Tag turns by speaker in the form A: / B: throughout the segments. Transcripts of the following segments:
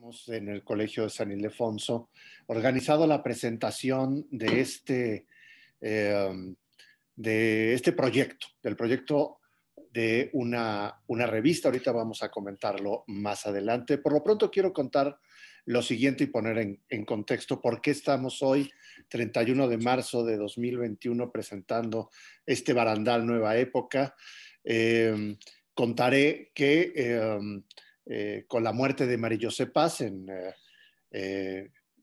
A: Hemos en el Colegio de San Ildefonso organizado la presentación eh, de este proyecto, del proyecto de una revista. Ahorita vamos a comentarlo más adelante. Por lo pronto quiero contar lo siguiente y poner en contexto por qué estamos hoy, 31 de marzo de 2021, presentando este barandal Nueva Época. Contaré que con la muerte de María-José Paz en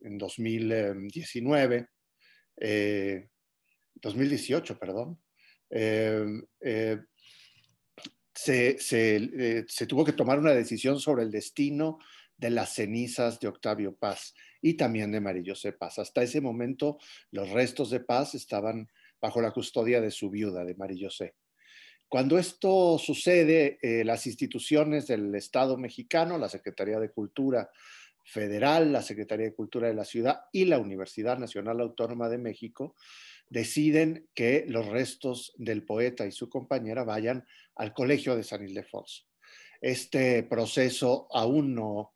A: 2019, 2018, perdón, eh, eh, se tuvo que tomar una decisión sobre el destino de las cenizas de Octavio Paz y también de María-José Paz. Hasta ese momento, los restos de Paz estaban bajo la custodia de su viuda, de María-José. Cuando esto sucede, las instituciones del Estado mexicano, la Secretaría de Cultura Federal, la Secretaría de Cultura de la Ciudad y la Universidad Nacional Autónoma de México deciden que los restos del poeta y su compañera vayan al Colegio de San Ildefonso. Este proceso aún no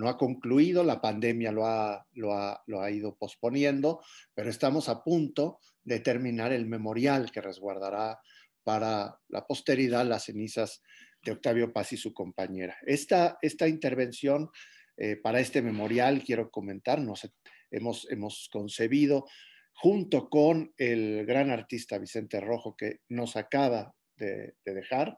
A: ha concluido, la pandemia lo ha ido posponiendo, pero estamos a punto de terminar el memorial que resguardará para la posteridad las cenizas de Octavio Paz y su compañera. Esta intervención para este memorial, quiero comentar, hemos concebido junto con el gran artista Vicente Rojo, que nos acaba de dejar,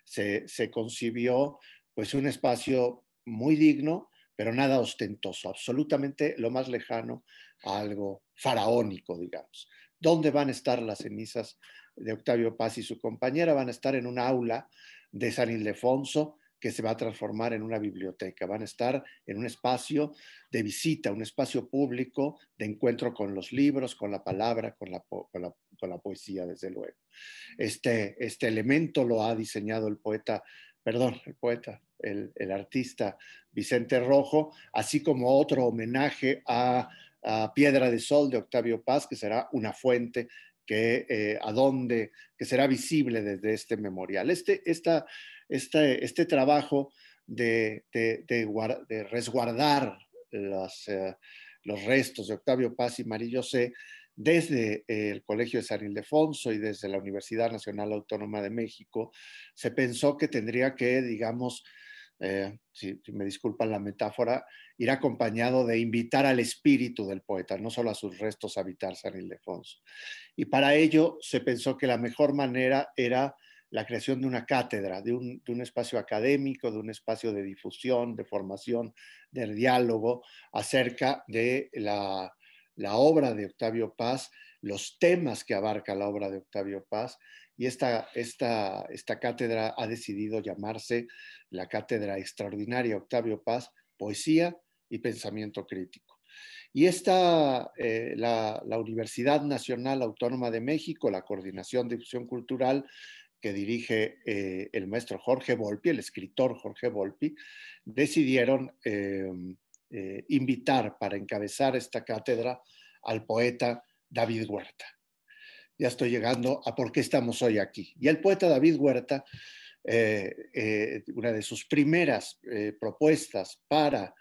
A: se concibió pues un espacio muy digno, pero nada ostentoso, absolutamente lo más lejano a algo faraónico, digamos. ¿Dónde van a estar las cenizas de Octavio Paz y su compañera? Van a estar en un aula de San Ildefonso que se va a transformar en una biblioteca. Van a estar en un espacio de visita, un espacio público de encuentro con los libros, con la palabra, con la poesía, desde luego. Este elemento lo ha diseñado el artista Vicente Rojo, así como otro homenaje a Piedra de Sol de Octavio Paz, que será una fuente que será visible desde este memorial. Este trabajo de resguardar los restos de Octavio Paz y María-José desde el Colegio de San Ildefonso y desde la Universidad Nacional Autónoma de México, se pensó que tendría que, digamos, si me disculpan la metáfora, ir acompañado de invitar al espíritu del poeta, no solo a sus restos, a habitar San Ildefonso. Y para ello se pensó que la mejor manera era la creación de una cátedra, de un espacio académico, de un espacio de difusión, de formación, de diálogo acerca de la obra de Octavio Paz, los temas que abarca la obra de Octavio Paz, y esta cátedra ha decidido llamarse la Cátedra Extraordinaria Octavio Paz, Poesía y Pensamiento Crítico. Y la Universidad Nacional Autónoma de México, la Coordinación de Difusión Cultural, que dirige el maestro Jorge Volpi, el escritor Jorge Volpi, decidieron invitar para encabezar esta cátedra al poeta David Huerta. Ya estoy llegando a por qué estamos hoy aquí. Y el poeta David Huerta, una de sus primeras propuestas para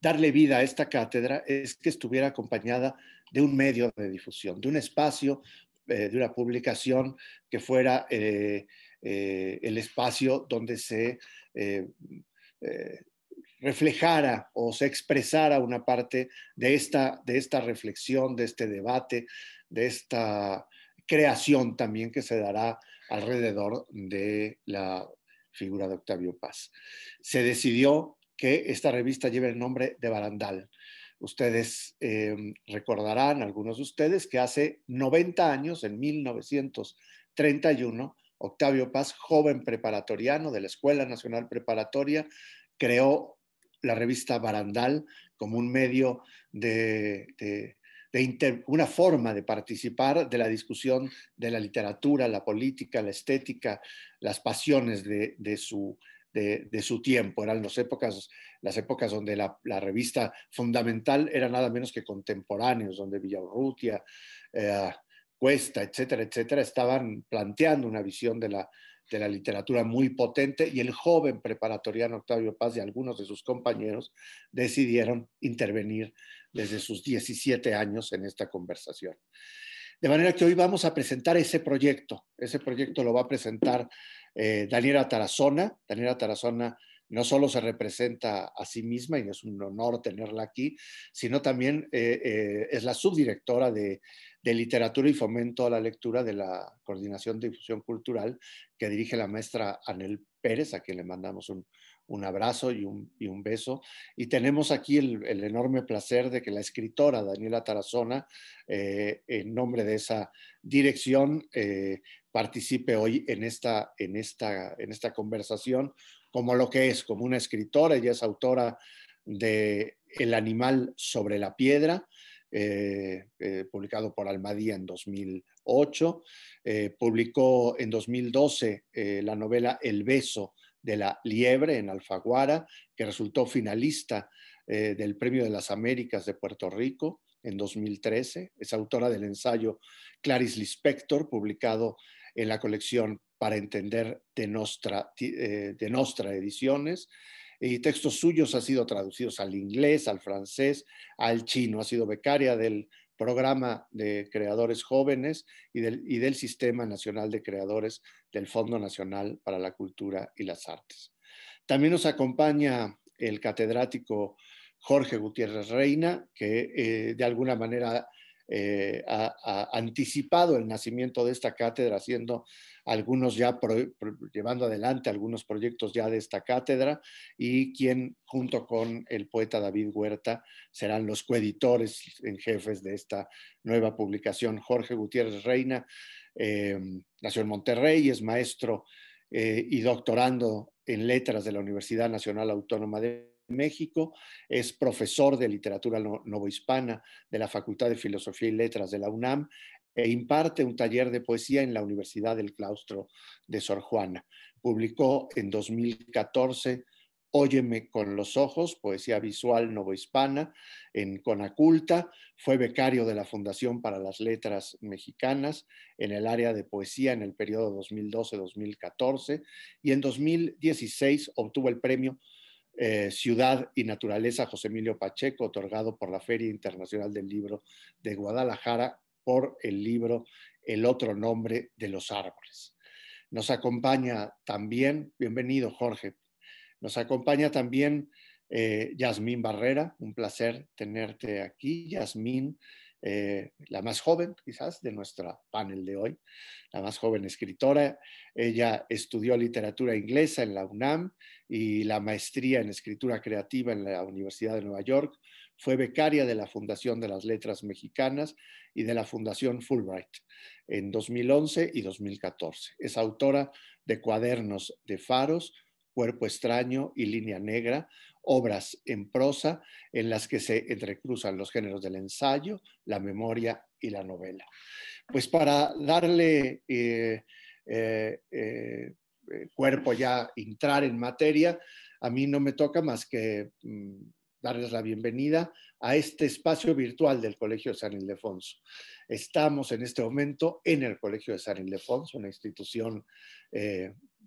A: darle vida a esta cátedra es que estuviera acompañada de un medio de difusión, de un espacio, de una publicación que fuera el espacio donde se reflejara o se expresara una parte de esta reflexión, de este debate, de esta creación también que se dará alrededor de la figura de Octavio Paz. Se decidió que esta revista lleve el nombre de Barandal. Ustedes recordarán, algunos de ustedes, que hace 90 años, en 1931, Octavio Paz, joven preparatoriano de la Escuela Nacional Preparatoria, creó la revista Barandal como un medio una forma de participar de la discusión de la literatura, la política, la estética, las pasiones de su tiempo. Eran las épocas donde la revista fundamental era nada menos que Contemporáneos, donde Villaurrutia, Cuesta, etcétera, etcétera, estaban planteando una visión de la literatura muy potente, y el joven preparatoriano Octavio Paz y algunos de sus compañeros decidieron intervenir desde sus 17 años en esta conversación. De manera que hoy vamos a presentar ese proyecto. Ese proyecto lo va a presentar Daniela Tarazona. Daniela Tarazona no solo se representa a sí misma, y es un honor tenerla aquí, sino también es la subdirectora de Literatura y Fomento a la Lectura de la Coordinación de Difusión Cultural, que dirige la maestra Anel Pérez, a quien le mandamos un abrazo y un beso. Y tenemos aquí el enorme placer de que la escritora Daniela Tarazona, en nombre de esa dirección, participe hoy en esta conversación como lo que es, como una escritora. Ella es autora de El animal sobre la piedra, publicado por Almadía en 2008. Publicó en 2012 la novela El beso de la liebre en Alfaguara, que resultó finalista del Premio de las Américas de Puerto Rico en 2013. Es autora del ensayo Clarice Lispector, publicado en la colección Para Entender de Nostra Ediciones, y textos suyos han sido traducidos al inglés, al francés, al chino. Ha sido becaria del programa de creadores jóvenes y del Sistema Nacional de Creadores del Fondo Nacional para la Cultura y las Artes. También nos acompaña el catedrático Jorge Gutiérrez Reina, que de alguna manera ha anticipado el nacimiento de esta cátedra, haciendo algunos ya llevando adelante algunos proyectos ya de esta cátedra, y quien junto con el poeta David Huerta serán los coeditores en jefes de esta nueva publicación. Jorge Gutiérrez Reina nació en Monterrey, es maestro y doctorando en letras de la Universidad Nacional Autónoma de México, es profesor de literatura novohispana de la Facultad de Filosofía y Letras de la UNAM, e imparte un taller de poesía en la Universidad del Claustro de Sor Juana. Publicó en 2014 Óyeme con los ojos, poesía visual novohispana, en Conaculta. Fue becario de la Fundación para las Letras Mexicanas en el área de poesía en el periodo 2012-2014, y en 2016 obtuvo el premio Ciudad y Naturaleza José Emilio Pacheco, otorgado por la Feria Internacional del Libro de Guadalajara por el libro El otro nombre de los árboles. Nos acompaña también, bienvenido Jorge, nos acompaña también Yasmín Barrera. Un placer tenerte aquí, Yasmín, la más joven quizás de nuestro panel de hoy, la más joven escritora. Ella estudió literatura inglesa en la UNAM y la maestría en escritura creativa en la Universidad de Nueva York. Fue becaria de la Fundación de las Letras Mexicanas y de la Fundación Fulbright en 2011 y 2014. Es autora de Cuadernos de Faros, Cuerpo extraño y Línea negra, obras en prosa en las que se entrecruzan los géneros del ensayo, la memoria y la novela. Pues para darle cuerpo ya, entrar en materia, a mí no me toca más que darles la bienvenida a este espacio virtual del Colegio de San Ildefonso. Estamos en este momento en el Colegio de San Ildefonso, una institución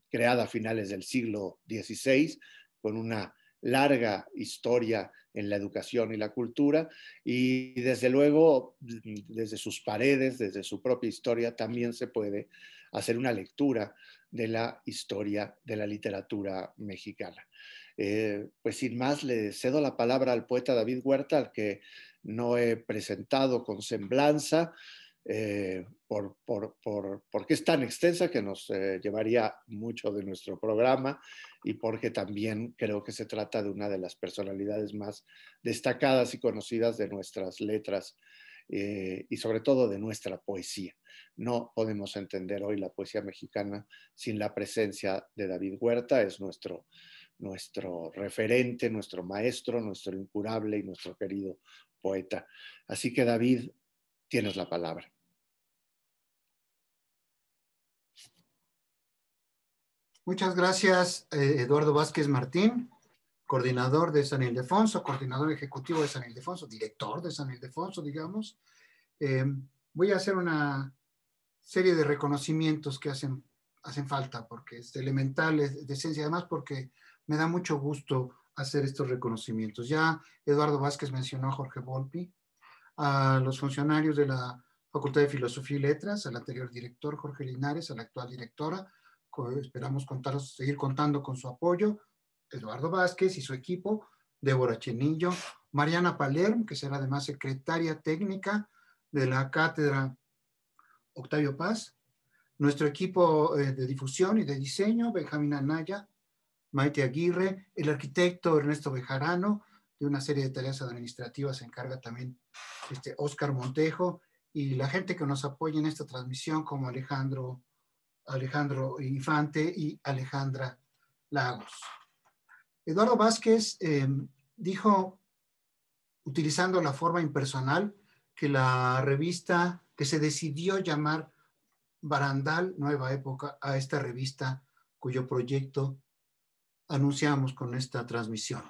A: creada a finales del siglo XVI, con una larga historia en la educación y la cultura, y desde luego, desde sus paredes, desde su propia historia, también se puede hacer una lectura de la historia de la literatura mexicana. Pues sin más, le cedo la palabra al poeta David Huerta, al que no he presentado con semblanza, porque es tan extensa que nos llevaría mucho de nuestro programa, y porque también creo que se trata de una de las personalidades más destacadas y conocidas de nuestras letras y sobre todo de nuestra poesía. No podemos entender hoy la poesía mexicana sin la presencia de David Huerta. Es nuestro referente, nuestro maestro, nuestro incurable y nuestro querido poeta. Así que David, tienes la palabra.
B: Muchas gracias, Eduardo Vázquez Martín, coordinador de San Ildefonso, coordinador ejecutivo de San Ildefonso, director de San Ildefonso, digamos. Voy a hacer una serie de reconocimientos que hacen falta, porque es elemental, es de esencia, además porque me da mucho gusto hacer estos reconocimientos. Ya Eduardo Vázquez mencionó a Jorge Volpi, a los funcionarios de la Facultad de Filosofía y Letras, al anterior director Jorge Linares, a la actual directora. Esperamos seguir contando con su apoyo, Eduardo Vázquez y su equipo, Débora Chenillo, Mariana Palermo, que será además secretaria técnica de la cátedra Octavio Paz, nuestro equipo de difusión y de diseño, Benjamín Anaya, Maite Aguirre, el arquitecto Ernesto Bejarano, de una serie de tareas administrativas se encarga también Óscar Montejo, y la gente que nos apoya en esta transmisión como Alejandro Infante y Alejandra Lagos. Eduardo Vázquez dijo, utilizando la forma impersonal, que la revista que se decidió llamar Barandal, Nueva Época, a esta revista cuyo proyecto anunciamos con esta transmisión.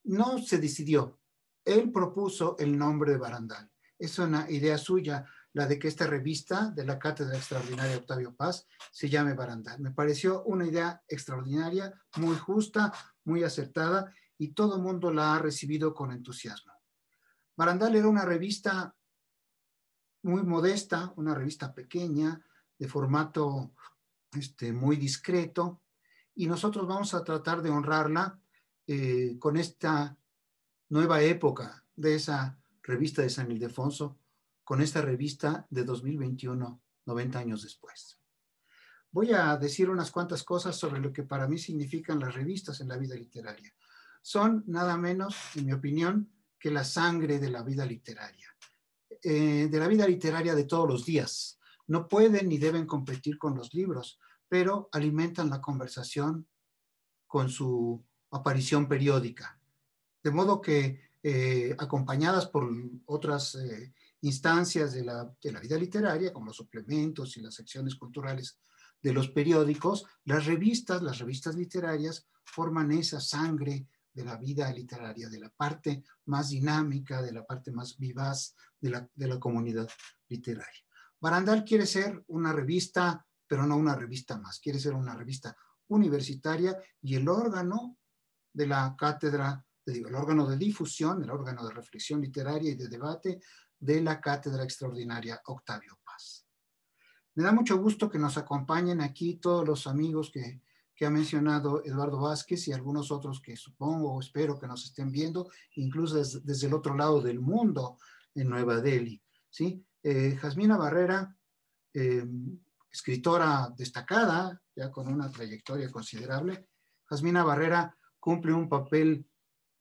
B: No se decidió, él propuso el nombre de Barandal. Es una idea suya, la de que esta revista de la Cátedra Extraordinaria Octavio Paz se llame Barandal. Me pareció una idea extraordinaria, muy justa, muy acertada, y todo el mundo la ha recibido con entusiasmo. Barandal era una revista muy modesta, una revista pequeña, de formato muy discreto, y nosotros vamos a tratar de honrarla con esta nueva época de esa revista de San Ildefonso, con esta revista de 2021, 90 años después. Voy a decir unas cuantas cosas sobre lo que para mí significan las revistas en la vida literaria. Son nada menos, en mi opinión, que la sangre de la vida literaria. De la vida literaria de todos los días. No pueden ni deben competir con los libros, pero alimentan la conversación con su aparición periódica. De modo que, acompañadas por otras instancias de la vida literaria, como los suplementos y las secciones culturales de los periódicos, las revistas literarias forman esa sangre de la vida literaria, de la parte más dinámica, de la parte más vivaz de la comunidad literaria. Barandal quiere ser una revista, pero no una revista más, quiere ser una revista universitaria, y el órgano de la cátedra, el órgano de difusión, el órgano de reflexión literaria y de debate de la Cátedra Extraordinaria Octavio Paz. Me da mucho gusto que nos acompañen aquí todos los amigos que ha mencionado Eduardo Vázquez, y algunos otros que supongo o espero que nos estén viendo, incluso desde el otro lado del mundo, en Nueva Delhi. ¿Sí? Jasmina Barrera, escritora destacada, ya con una trayectoria considerable. Jasmina Barrera cumple un papel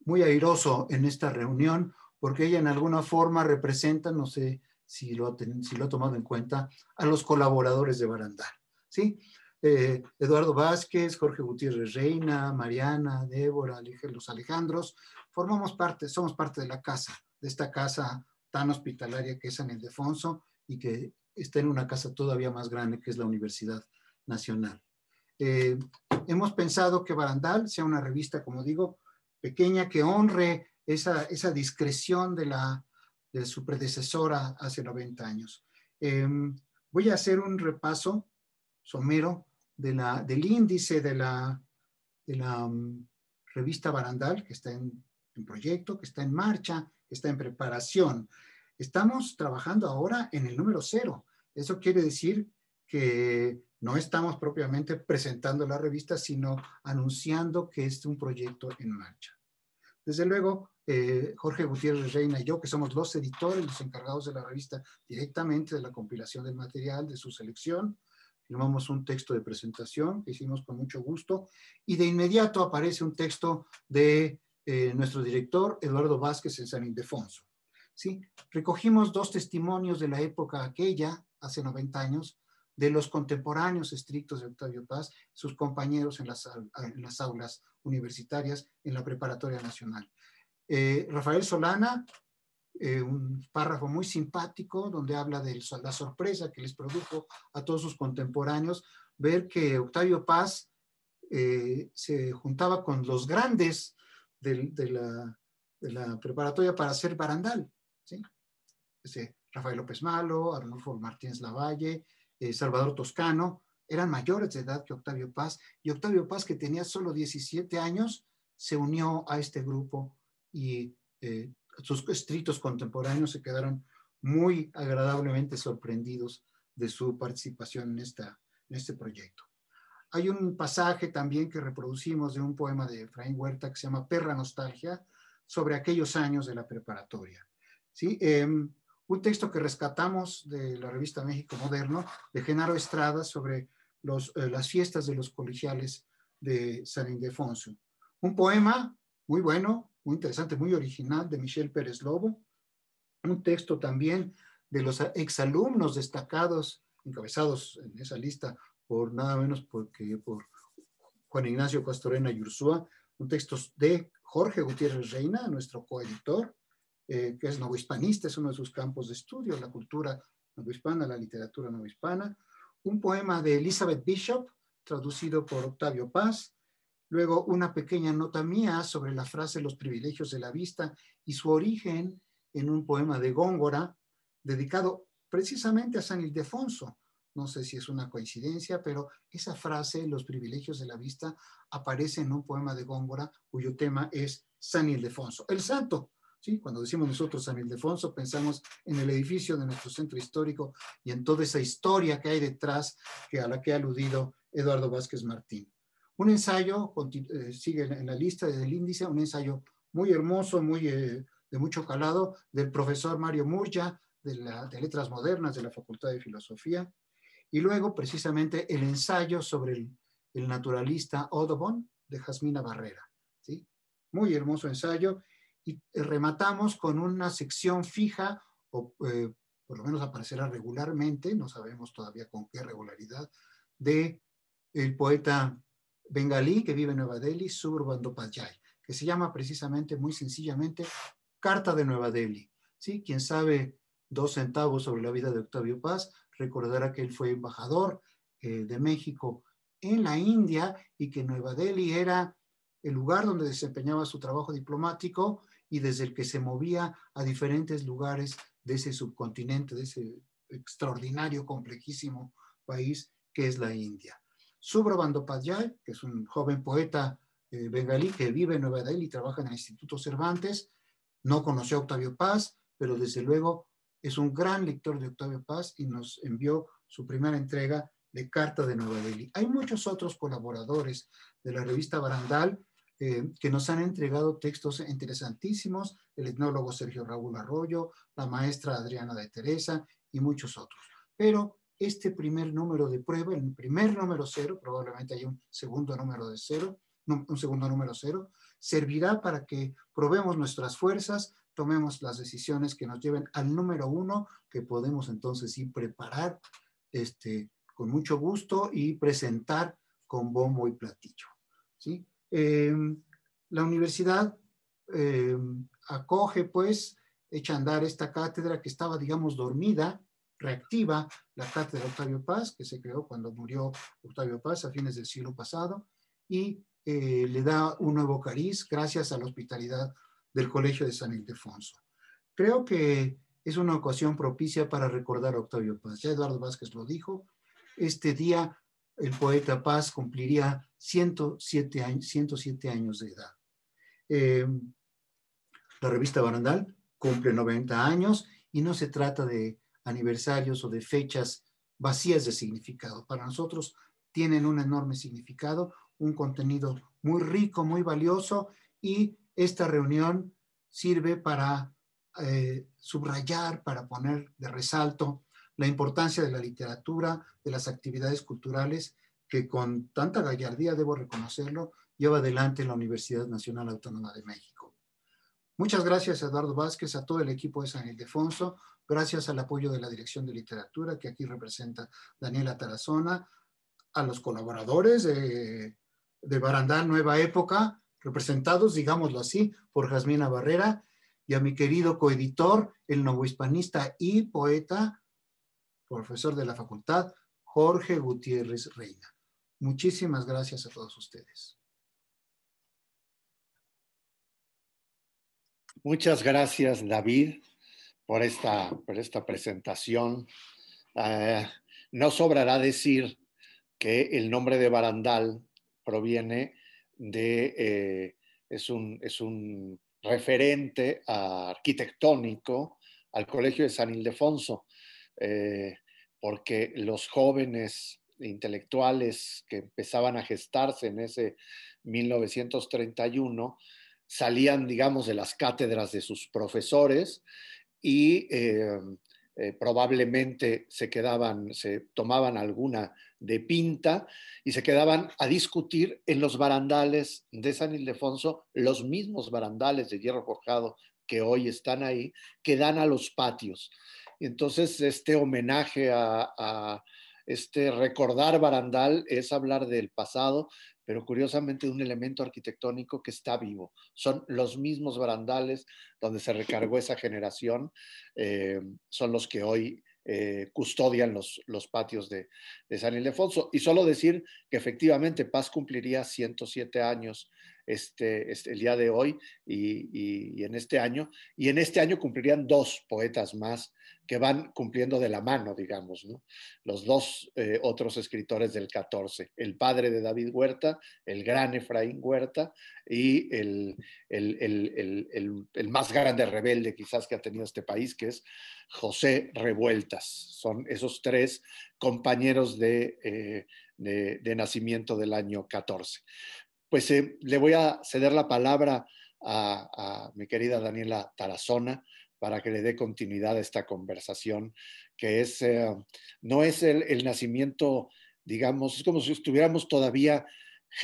B: muy airoso en esta reunión, porque ella en alguna forma representa, no sé si lo ha tomado en cuenta, a los colaboradores de Barandal, ¿sí? Eduardo Vázquez, Jorge Gutiérrez Reina, Mariana, Débora, los Alejandros, somos parte de la casa, de esta casa tan hospitalaria que es San Ildefonso, y que está en una casa todavía más grande que es la Universidad Nacional. Hemos pensado que Barandal sea una revista, como digo, pequeña, que honre esa discreción de su predecesora hace 90 años. Voy a hacer un repaso somero del índice de la revista Barandal, que está en proyecto, que está en marcha, que está en preparación. Estamos trabajando ahora en el número 0. Eso quiere decir que no estamos propiamente presentando la revista, sino anunciando que es un proyecto en marcha. Desde luego, Jorge Gutiérrez Reina y yo, que somos los editores, los encargados de la revista directamente de la compilación del material, de su selección, firmamos un texto de presentación que hicimos con mucho gusto, y de inmediato aparece un texto de nuestro director, Eduardo Vázquez, en San Ildefonso. ¿Sí? Recogimos 2 testimonios de la época aquella, hace 90 años, de los contemporáneos estrictos de Octavio Paz, sus compañeros en las aulas universitarias, en la Preparatoria Nacional. Rafael Solana, un párrafo muy simpático donde habla de la sorpresa que les produjo a todos sus contemporáneos ver que Octavio Paz se juntaba con los grandes de la preparatoria para hacer Barandal, ¿sí? Rafael López Malo, Arnulfo Martínez Lavalle, Salvador Toscano, eran mayores de edad que Octavio Paz, y Octavio Paz, que tenía solo 17 años, se unió a este grupo y sus estritos contemporáneos se quedaron muy agradablemente sorprendidos de su participación en este proyecto. Hay un pasaje también que reproducimos de un poema de Efraín Huerta que se llama Perra Nostalgia, sobre aquellos años de la preparatoria. ¿Sí? Un texto que rescatamos de la revista México Moderno, de Genaro Estrada, sobre las fiestas de los colegiales de San Ildefonso. Un poema muy bueno, muy interesante, muy original, de Michel Pérez Lobo. Un texto también de los exalumnos destacados, encabezados en esa lista por nada menos por Juan Ignacio Castorena y Ursúa, un texto de Jorge Gutiérrez Reina, nuestro coeditor, que es novohispanista, es uno de sus campos de estudio, la cultura novohispana, la literatura novohispana. Un poema de Elizabeth Bishop, traducido por Octavio Paz. Luego una pequeña nota mía sobre la frase los privilegios de la vista y su origen en un poema de Góngora, dedicado precisamente a San Ildefonso. No sé si es una coincidencia, pero esa frase, los privilegios de la vista, aparece en un poema de Góngora cuyo tema es San Ildefonso, el santo. ¿Sí? Cuando decimos nosotros San Ildefonso, pensamos en el edificio de nuestro centro histórico y en toda esa historia que hay detrás a la que ha aludido Eduardo Vázquez Martín. Un ensayo, sigue en la lista del índice, un ensayo muy hermoso, de mucho calado, del profesor Mario Murgia, de Letras Modernas de la Facultad de Filosofía. Y luego, precisamente, el ensayo sobre el naturalista Audubon, de Jasmina Barrera. ¿Sí? Muy hermoso ensayo. Y rematamos con una sección fija, o por lo menos aparecerá regularmente, no sabemos todavía con qué regularidad, de el poeta bengalí que vive en Nueva Delhi, Subhra Bandyopadhyay, que se llama precisamente, muy sencillamente, Carta de Nueva Delhi. ¿Sí? Quien sabe 2 centavos sobre la vida de Octavio Paz recordará que él fue embajador de México en la India y que Nueva Delhi era el lugar donde desempeñaba su trabajo diplomático y desde el que se movía a diferentes lugares de ese subcontinente, de ese extraordinario, complejísimo país que es la India. Subhra Bandyopadhyay, que es un joven poeta bengalí que vive en Nueva Delhi y trabaja en el Instituto Cervantes, no conoció a Octavio Paz, pero desde luego es un gran lector de Octavio Paz y nos envió su primera entrega de Carta de Nueva Delhi. Hay muchos otros colaboradores de la revista Barandal que nos han entregado textos interesantísimos, el etnólogo Sergio Raúl Arroyo, la maestra Adriana de Teresa y muchos otros. Pero este primer número de prueba, el primer número 0, probablemente hay un segundo número de 0, un segundo número 0, servirá para que probemos nuestras fuerzas, tomemos las decisiones que nos lleven al número 1, que podemos entonces sí preparar con mucho gusto y presentar con bombo y platillo. ¿Sí? La universidad acoge, pues, echa a andar esta cátedra que estaba, digamos, dormida, reactiva, la cátedra Octavio Paz, que se creó cuando murió Octavio Paz a fines del siglo pasado, y le da un nuevo cariz gracias a la hospitalidad del Colegio de San Ildefonso. Creo que es una ocasión propicia para recordar a Octavio Paz. Ya Eduardo Vázquez lo dijo, este día el poeta Paz cumpliría 107 años de edad. La revista Barandal cumple 90 años y no se trata de aniversarios o de fechas vacías de significado. Para nosotros tienen un enorme significado, un contenido muy rico, muy valioso, y esta reunión sirve para subrayar, para poner de resalto la importancia de la literatura, de las actividades culturales que con tanta gallardía, debo reconocerlo, lleva adelante la Universidad Nacional Autónoma de México. Muchas gracias a Eduardo Vázquez, a todo el equipo de San Ildefonso, gracias al apoyo de la Dirección de Literatura, que aquí representa Daniela Tarazona, a los colaboradores de Barandal Nueva Época, representados, digámoslo así, por Jasmina Barrera, y a mi querido coeditor, el novohispanista y poeta, profesor de la facultad, Jorge Gutiérrez Reina. Muchísimas gracias a todos ustedes.
A: Muchas gracias, David, por esta presentación. No sobrará decir que el nombre de barandal proviene de, es un referente arquitectónico al Colegio de San Ildefonso, porque los jóvenes intelectuales que empezaban a gestarse en ese 1931 salían, digamos, de las cátedras de sus profesores y probablemente se tomaban alguna de pinta y se quedaban a discutir en los barandales de San Ildefonso, los mismos barandales de hierro forjado que hoy están ahí, que dan a los patios. Y entonces este homenaje a este recordar barandal es hablar del pasado, pero curiosamente de un elemento arquitectónico que está vivo. Son los mismos barandales donde se recargó esa generación, son los que hoy custodian los patios de San Ildefonso. Y solo decir que efectivamente Paz cumpliría 107 años el día de hoy y en este año. Y en este año cumplirían dos poetas más que van cumpliendo de la mano, digamos, ¿no? Los dos otros escritores del 14, el padre de David Huerta, el gran Efraín Huerta, y el más grande rebelde quizás que ha tenido este país, que es José Revueltas. Son esos tres compañeros de nacimiento del año 14. Pues le voy a ceder la palabra a mi querida Daniela Tarazona para que le dé continuidad a esta conversación, que no es el nacimiento, digamos, es como si estuviéramos todavía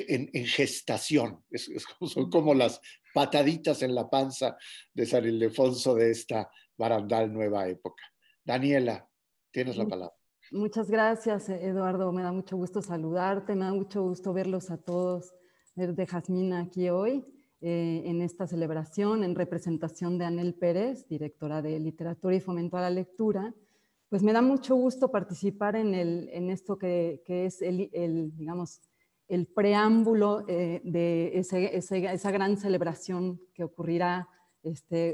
A: en gestación, son como las pataditas en la panza de San Ildefonso de esta barandal nueva época. Daniela, tienes la palabra.
C: Muchas gracias, Eduardo. Me da mucho gusto saludarte, me da mucho gusto verlos a todos, ver de Jazmina aquí hoy en esta celebración en representación de Anel Pérez, directora de Literatura y Fomento a la Lectura. Pues me da mucho gusto participar en esto que es digamos, el preámbulo de esa gran celebración que ocurrirá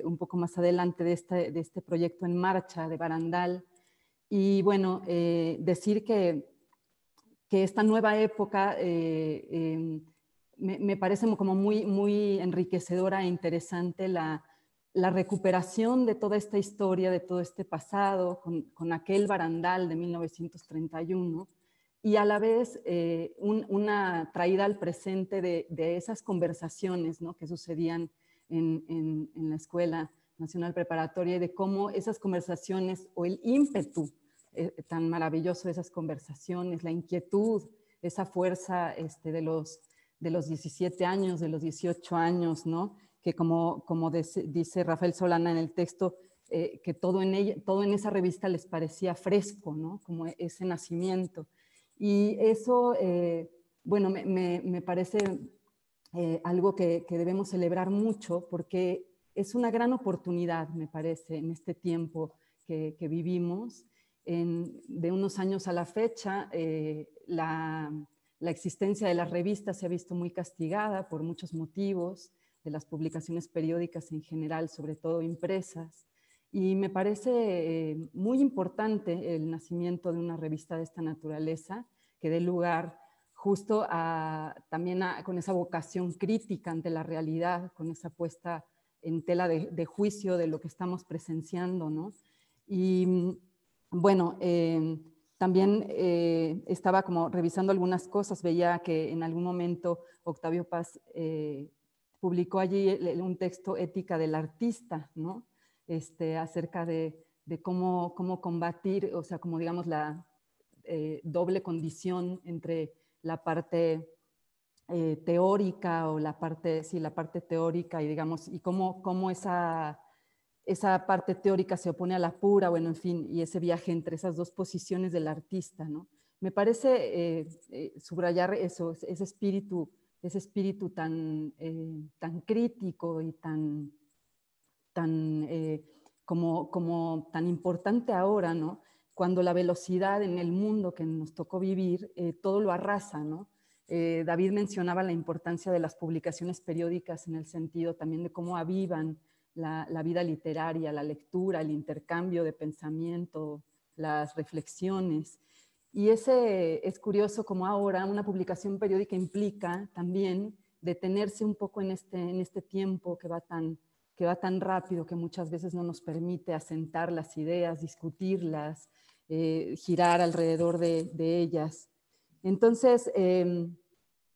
C: un poco más adelante de este proyecto en marcha de Barandal. Y bueno, decir que esta nueva época me parece como muy enriquecedora e interesante la recuperación de toda esta historia, de todo este pasado, con aquel barandal de 1931, y a la vez una traída al presente de esas conversaciones, ¿no?, que sucedían en la Escuela Nacional Preparatoria, y de cómo esas conversaciones o el ímpetu tan maravilloso de esas conversaciones, la inquietud, esa fuerza de los 17 años, de los 18 años, ¿no?, que como dice Rafael Solana en el texto, que todo en esa revista les parecía fresco, ¿no?, como ese nacimiento. Y eso, bueno, me parece algo que debemos celebrar mucho, porque es una gran oportunidad, me parece, en este tiempo que vivimos. De unos años a la fecha, la existencia de las revistas se ha visto muy castigada por muchos motivos, de las publicaciones periódicas en general, sobre todo impresas, y me parece muy importante el nacimiento de una revista de esta naturaleza, que dé lugar justo también con esa vocación crítica ante la realidad, con esa puesta en tela de juicio de lo que estamos presenciando, ¿no? Y bueno, también estaba como revisando algunas cosas, veía que en algún momento Octavio Paz publicó allí un texto, Ética del Artista, ¿no?, acerca de cómo combatir, o sea, como digamos la doble condición entre la parte teórica o la parte teórica, y digamos, y cómo esa parte teórica se opone a la pura, bueno, en fin, y ese viaje entre esas dos posiciones del artista, ¿no? Me parece subrayar eso, ese espíritu tan crítico y tan tan importante ahora, ¿no?, cuando la velocidad en el mundo que nos tocó vivir, todo lo arrasa, ¿no? David mencionaba la importancia de las publicaciones periódicas en el sentido también de cómo avivan la vida literaria, la lectura, el intercambio de pensamiento, las reflexiones. Y es curioso como ahora una publicación periódica implica también detenerse un poco en este tiempo que va tan rápido, que muchas veces no nos permite asentar las ideas, discutirlas, girar alrededor de ellas. Entonces,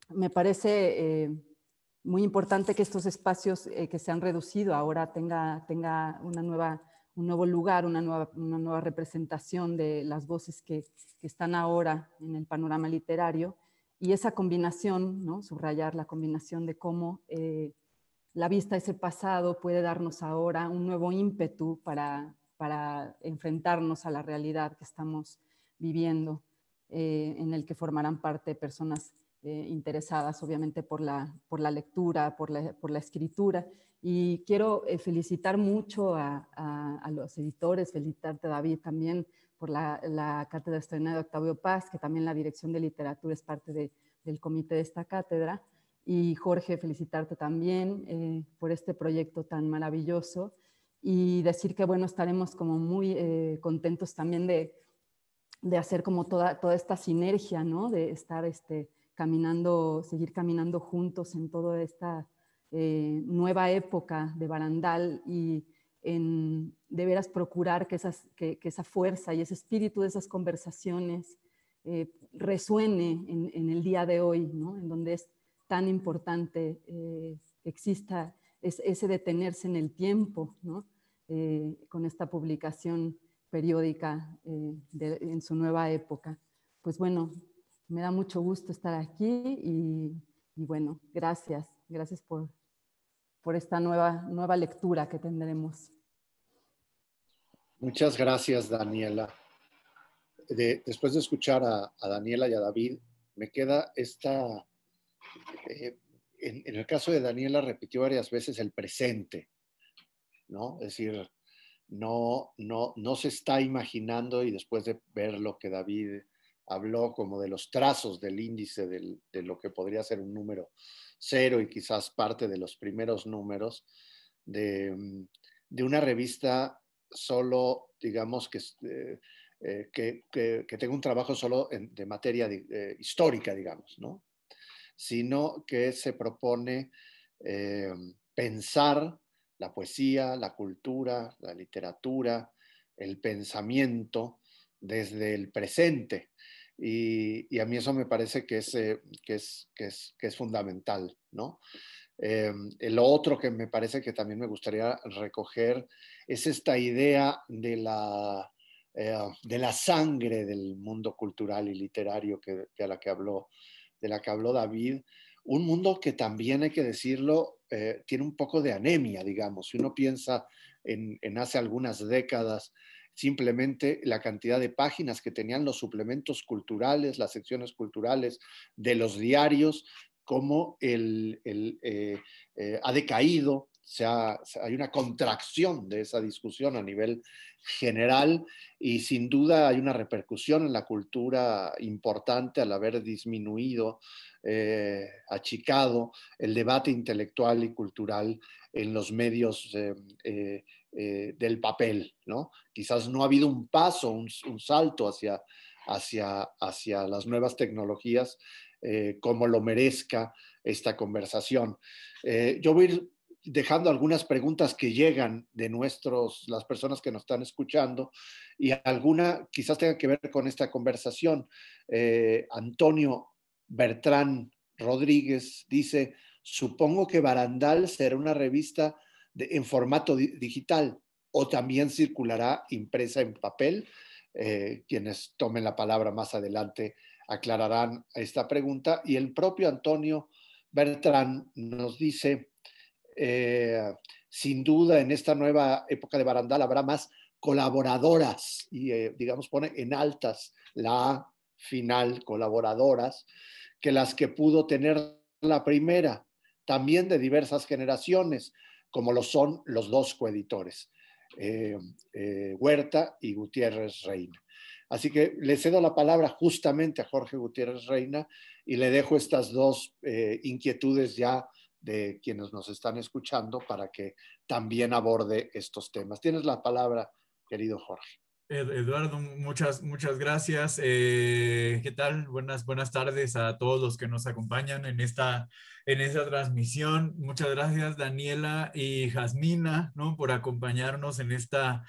C: me parece muy importante que estos espacios que se han reducido ahora tenga un nuevo lugar, una nueva representación de las voces que están ahora en el panorama literario, y esa combinación, ¿no? Subrayar la combinación de cómo la vista a ese pasado puede darnos ahora un nuevo ímpetu para enfrentarnos a la realidad que estamos viviendo, en el que formarán parte personas interesadas obviamente por la lectura, por la escritura. Y quiero felicitar mucho a los editores, felicitarte, David, también por la cátedra extraordinaria de Octavio Paz, que también la dirección de literatura es parte del comité de esta cátedra. Y Jorge, felicitarte también por este proyecto tan maravilloso, y decir que, bueno, estaremos como muy contentos también de hacer como toda esta sinergia, ¿no? De estar seguir caminando juntos en toda esta nueva época de Barandal, y de veras procurar que esa fuerza y ese espíritu de esas conversaciones resuene en el día de hoy, ¿no? En donde es tan importante que exista ese detenerse en el tiempo, ¿no? Con esta publicación periódica en su nueva época. Pues bueno, me da mucho gusto estar aquí y bueno, gracias por esta nueva lectura que tendremos.
A: Muchas gracias, Daniela. Después de escuchar a Daniela y a David, me queda esta... en el caso de Daniela repitió varias veces el presente, ¿no? Es decir, no se está imaginando, y después de ver lo que David habló como de los trazos del índice de lo que podría ser un número cero y quizás parte de los primeros números de una revista solo, digamos, que tenga un trabajo solo de materia histórica, digamos, ¿no? Sino que se propone pensar la poesía, la cultura, la literatura, el pensamiento desde el presente. Y a mí eso me parece que es fundamental, ¿no? Lo otro que me parece que también me gustaría recoger es esta idea de la sangre del mundo cultural y literario de la que habló David. Un mundo que también, hay que decirlo, tiene un poco de anemia, digamos. Si uno piensa en hace algunas décadas, simplemente la cantidad de páginas que tenían los suplementos culturales, las secciones culturales de los diarios, cómo ha decaído, hay una contracción de esa discusión a nivel general, y sin duda hay una repercusión en la cultura importante al haber disminuido, achicado el debate intelectual y cultural en los medios del papel, ¿no? Quizás no ha habido un paso, un salto hacia las nuevas tecnologías como lo merezca esta conversación. Yo voy a ir dejando algunas preguntas que llegan de las personas que nos están escuchando, y alguna quizás tenga que ver con esta conversación. Antonio Bertrán Rodríguez dice: supongo que Barandal será una revista en formato digital, o también circulará impresa en papel. Quienes tomen la palabra más adelante aclararán esta pregunta. Y el propio Antonio Bertrán nos dice: sin duda en esta nueva época de Barandal habrá más colaboradoras, y digamos pone en altas la A final, colaboradoras, que las que pudo tener la primera, también de diversas generaciones, como lo son los dos coeditores, Huerta y Gutiérrez Reina. Así que le cedo la palabra justamente a Jorge Gutiérrez Reina y le dejo estas dos inquietudes ya de quienes nos están escuchando para que también aborde estos temas. Tienes la palabra, querido Jorge.
D: Eduardo, muchas gracias. ¿Qué tal? Buenas tardes a todos los que nos acompañan en esta transmisión. Muchas gracias, Daniela y Jasmina, ¿no? Por acompañarnos en esta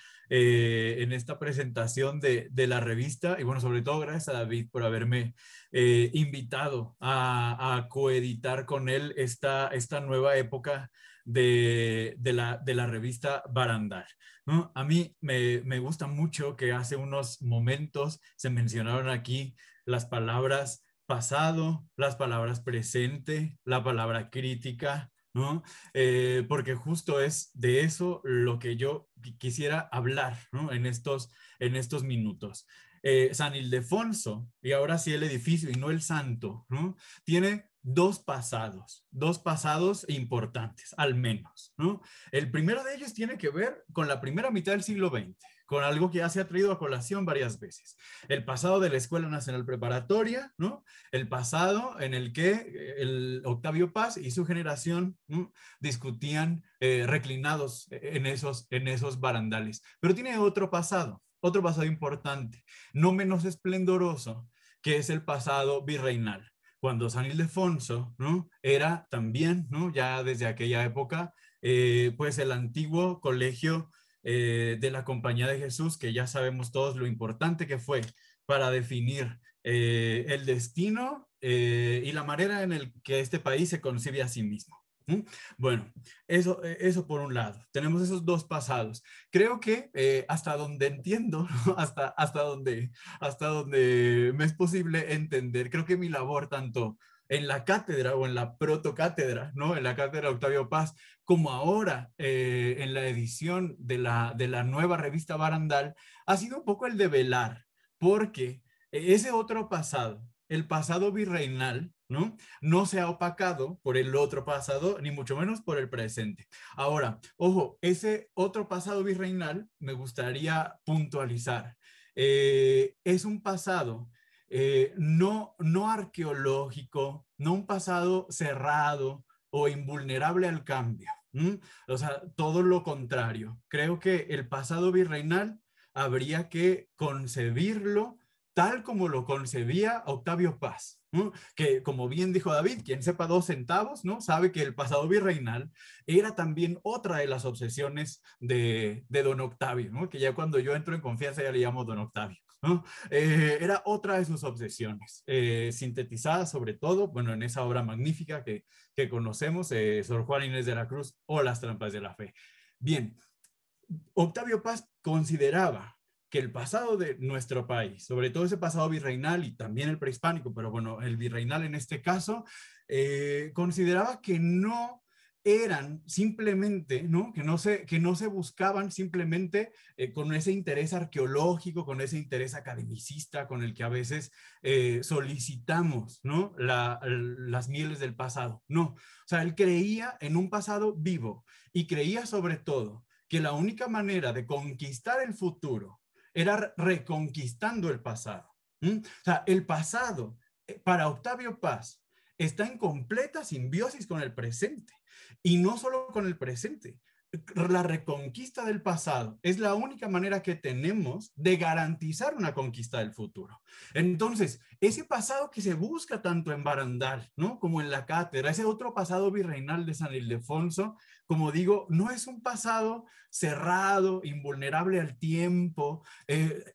D: presentación de la revista. Y bueno, sobre todo gracias a David por haberme invitado a coeditar con él esta nueva época de la revista Barandal, ¿no? A mí me gusta mucho que hace unos momentos se mencionaron aquí las palabras pasado, las palabras presente, la palabra crítica, ¿no? Porque justo es de eso lo que yo quisiera hablar, ¿no? en estos minutos. San Ildefonso, y ahora sí el edificio y no el santo, ¿no? Tiene dos pasados importantes, al menos, ¿no? El primero de ellos tiene que ver con la primera mitad del siglo XX, con algo que ya se ha traído a colación varias veces. El pasado de la Escuela Nacional Preparatoria, ¿no? El pasado en el que el Octavio Paz y su generación, ¿no? discutían reclinados en esos barandales. Pero tiene otro pasado importante, no menos esplendoroso, que es el pasado virreinal. Cuando San Ildefonso, ¿no? era también, ¿no? ya desde aquella época, pues el antiguo colegio de la Compañía de Jesús, que ya sabemos todos lo importante que fue para definir el destino y la manera en el que este país se concibe a sí mismo. Bueno, eso por un lado. Tenemos esos dos pasados. Creo que hasta donde entiendo, ¿no? hasta donde me es posible entender, creo que mi labor tanto en la cátedra o en la protocátedra, ¿no? En la cátedra Octavio Paz, como ahora en la edición de la nueva revista Barandal, ha sido un poco el de velar, porque ese otro pasado, el pasado virreinal, ¿no? No se ha opacado por el otro pasado, ni mucho menos por el presente. Ahora, ojo, ese otro pasado virreinal me gustaría puntualizar. Es un pasado no arqueológico, no un pasado cerrado o invulnerable al cambio. O sea, todo lo contrario. Creo que el pasado virreinal habría que concebirlo tal como lo concebía Octavio Paz, ¿no? Que como bien dijo David, quien sepa 2 centavos, ¿no? Sabe que el pasado virreinal era también otra de las obsesiones de don Octavio, ¿no? Que ya cuando yo entro en confianza ya le llamo don Octavio, ¿no? Era otra de sus obsesiones, sintetizada sobre todo, bueno, en esa obra magnífica que conocemos, Sor Juana Inés de la Cruz o Las trampas de la fe. Bien, Octavio Paz consideraba que el pasado de nuestro país, sobre todo ese pasado virreinal y también el prehispánico, pero bueno, el virreinal en este caso, consideraba que no eran simplemente, ¿no? Que no se buscaban simplemente con ese interés arqueológico, con ese interés academicista con el que a veces solicitamos, ¿no? Las mieles del pasado. No, o sea, él creía en un pasado vivo y creía sobre todo que la única manera de conquistar el futuro era reconquistando el pasado. O sea, el pasado, para Octavio Paz, está en completa simbiosis con el presente. Y no solo con el presente. La reconquista del pasado es la única manera que tenemos de garantizar una conquista del futuro. Entonces, ese pasado que se busca tanto en Barandal, ¿no? como en la cátedra, ese otro pasado virreinal de San Ildefonso, como digo, no es un pasado cerrado, invulnerable al tiempo,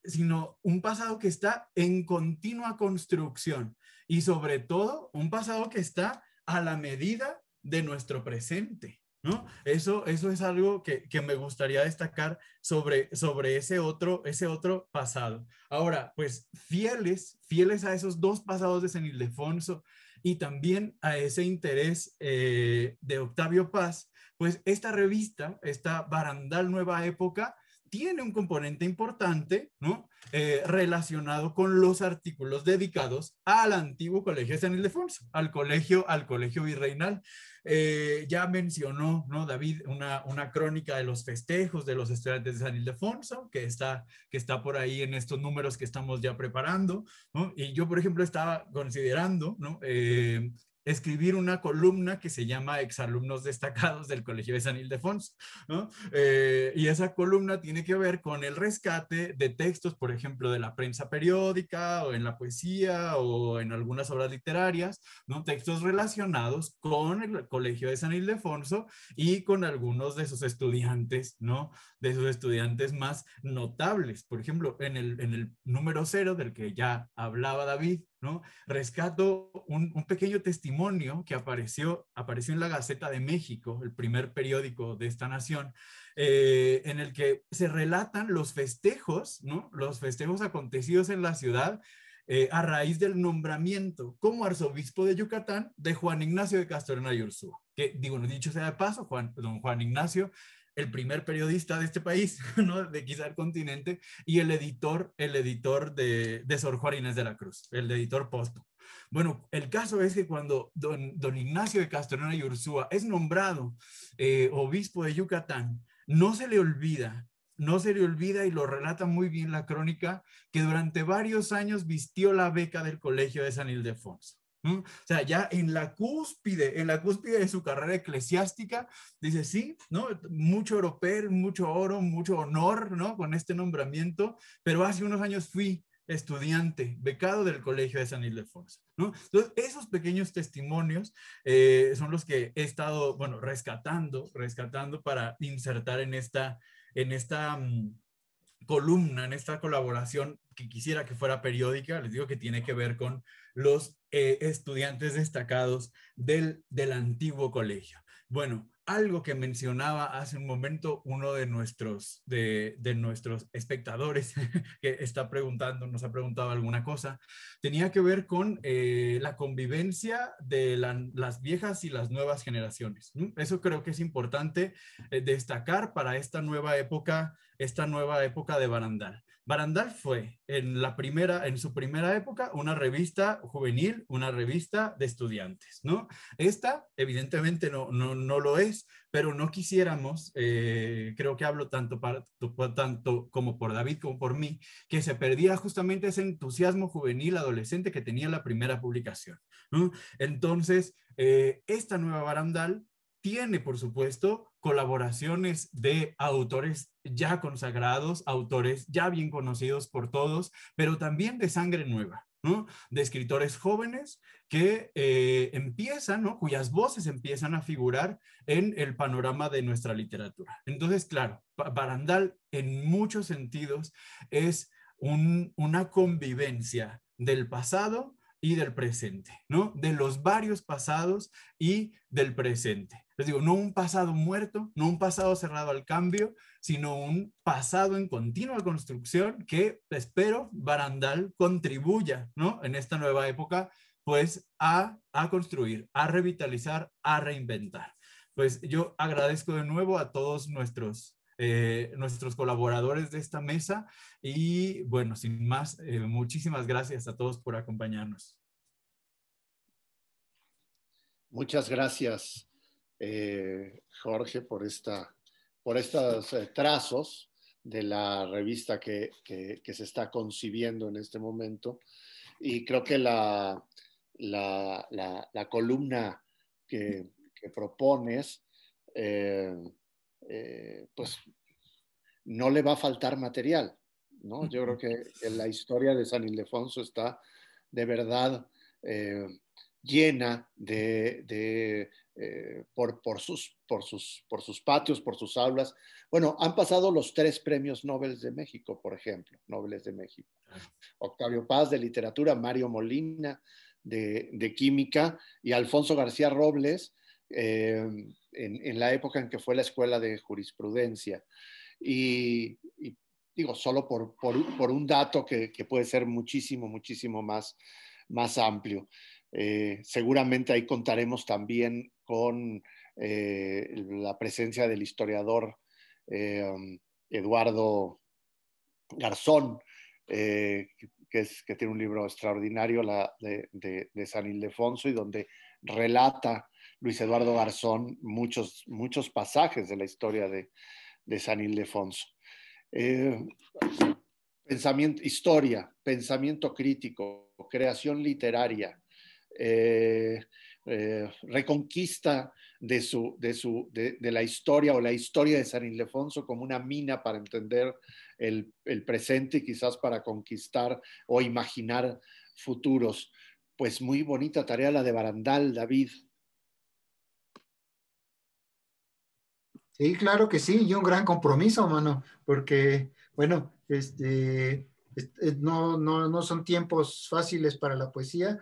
D: sino un pasado que está en continua construcción y sobre todo un pasado que está a la medida de nuestro presente, ¿no? Eso es algo que me gustaría destacar sobre ese otro pasado. Ahora, pues fieles a esos dos pasados de San Ildefonso y también a ese interés de Octavio Paz, pues esta revista, esta Barandal Nueva Época, tiene un componente importante, ¿no? Relacionado con los artículos dedicados al antiguo Colegio de San Ildefonso, al colegio virreinal. Ya mencionó, ¿no? David, una crónica de los festejos de los estudiantes de San Ildefonso, que está por ahí en estos números que estamos ya preparando, ¿no? Y yo, por ejemplo, estaba considerando, ¿no? escribir una columna que se llama Exalumnos Destacados del Colegio de San Ildefonso, ¿no? Y esa columna tiene que ver con el rescate de textos, por ejemplo, de la prensa periódica o en la poesía o en algunas obras literarias, ¿no? Textos relacionados con el Colegio de San Ildefonso y con algunos de sus estudiantes, ¿no? De sus estudiantes más notables. Por ejemplo, en el número 0 del que ya hablaba David, ¿no? Rescato un pequeño testimonio que apareció en la Gaceta de México, el primer periódico de esta nación, en el que se relatan los festejos, ¿no? Los festejos acontecidos en la ciudad a raíz del nombramiento como arzobispo de Yucatán de Juan Ignacio de Castorena y Ursúa. Que, digo, no dicho sea de paso, don Juan Ignacio, el primer periodista de este país, ¿no? De quizá el continente, y el editor de Sor Juana Inés de la Cruz, el editor póstumo. Bueno, el caso es que cuando don Ignacio de Castorena y Ursúa es nombrado obispo de Yucatán, no se le olvida, y lo relata muy bien la crónica, que durante varios años vistió la beca del Colegio de San Ildefonso. ¿Mm? O sea, ya en la cúspide de su carrera eclesiástica, dice, sí, ¿no? Mucho oropel, mucho oro, mucho honor, ¿no? Con este nombramiento, pero hace unos años fui estudiante, becado del Colegio de San Ildefonso, ¿no? Entonces, esos pequeños testimonios son los que he estado, bueno, rescatando para insertar en esta columna, en esta colaboración que quisiera que fuera periódica. Les digo que tiene que ver con los estudiantes destacados del antiguo colegio. Bueno, algo que mencionaba hace un momento uno de nuestros espectadores que nos ha preguntado alguna cosa, tenía que ver con la convivencia de las viejas y las nuevas generaciones. Eso creo que es importante destacar para esta nueva época de Barandal. Barandal fue en su primera época una revista juvenil, una revista de estudiantes, ¿no? Esta evidentemente no lo es, pero no quisiéramos, creo que hablo tanto como por David como por mí, que se perdiera justamente ese entusiasmo juvenil adolescente que tenía la primera publicación, ¿no? Entonces, esta nueva Barandal tiene, por supuesto, colaboraciones de autores ya consagrados, autores ya bien conocidos por todos, pero también de sangre nueva, ¿no? De escritores jóvenes que empiezan, ¿no? Cuyas voces empiezan a figurar en el panorama de nuestra literatura. Entonces, claro, Barandal en muchos sentidos es una convivencia del pasado y del presente, ¿no? De los varios pasados y del presente. Les digo, no un pasado muerto, no un pasado cerrado al cambio, sino un pasado en continua construcción que espero Barandal contribuya, ¿no? En esta nueva época, pues a construir, a revitalizar, a reinventar. Pues yo agradezco de nuevo a todos nuestros colaboradores de esta mesa y bueno, sin más, muchísimas gracias a todos por acompañarnos.
A: Muchas gracias, Jorge, por estos trazos de la revista que se está concibiendo en este momento. Y creo que la columna que propones, pues no le va a faltar material, ¿no? Yo creo que la historia de San Ildefonso está de verdad llena por sus patios, por sus aulas. Bueno, han pasado los 3 premios Nobel de México, por ejemplo, Nobeles de México. Octavio Paz de literatura, Mario Molina de química y Alfonso García Robles en la época en que fue la escuela de jurisprudencia. Y digo, solo por un dato que puede ser muchísimo más amplio. Seguramente ahí contaremos también con la presencia del historiador Eduardo Garzón, que tiene un libro extraordinario de San Ildefonso, y donde relata Luis Eduardo Garzón muchos pasajes de la historia de San Ildefonso. Historia, pensamiento crítico, creación literaria, reconquista de la historia o la historia de San Ildefonso como una mina para entender el presente y quizás para conquistar o imaginar futuros. Pues muy bonita tarea la de Barandal, David.
B: Sí, claro que sí, y un gran compromiso, mano, porque, bueno, no son tiempos fáciles para la poesía,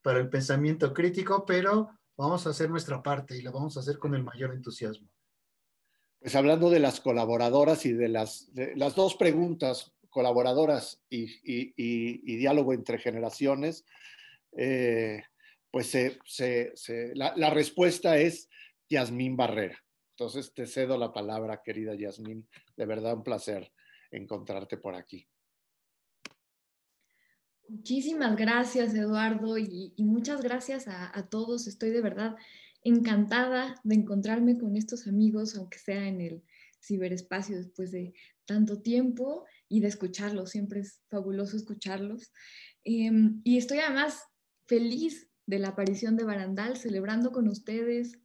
B: para el pensamiento crítico, pero vamos a hacer nuestra parte y la vamos a hacer con el mayor entusiasmo.
A: Pues hablando de las colaboradoras y de las dos preguntas, colaboradoras y diálogo entre generaciones, pues la respuesta es Yasmín Barrera. Entonces te cedo la palabra, querida Yasmín. De verdad un placer encontrarte por aquí.
E: Muchísimas gracias, Eduardo, y muchas gracias a todos. Estoy de verdad encantada de encontrarme con estos amigos, aunque sea en el ciberespacio después de tanto tiempo, y de escucharlos. Siempre es fabuloso escucharlos. Y estoy además feliz de la aparición de Barandal, celebrando con ustedes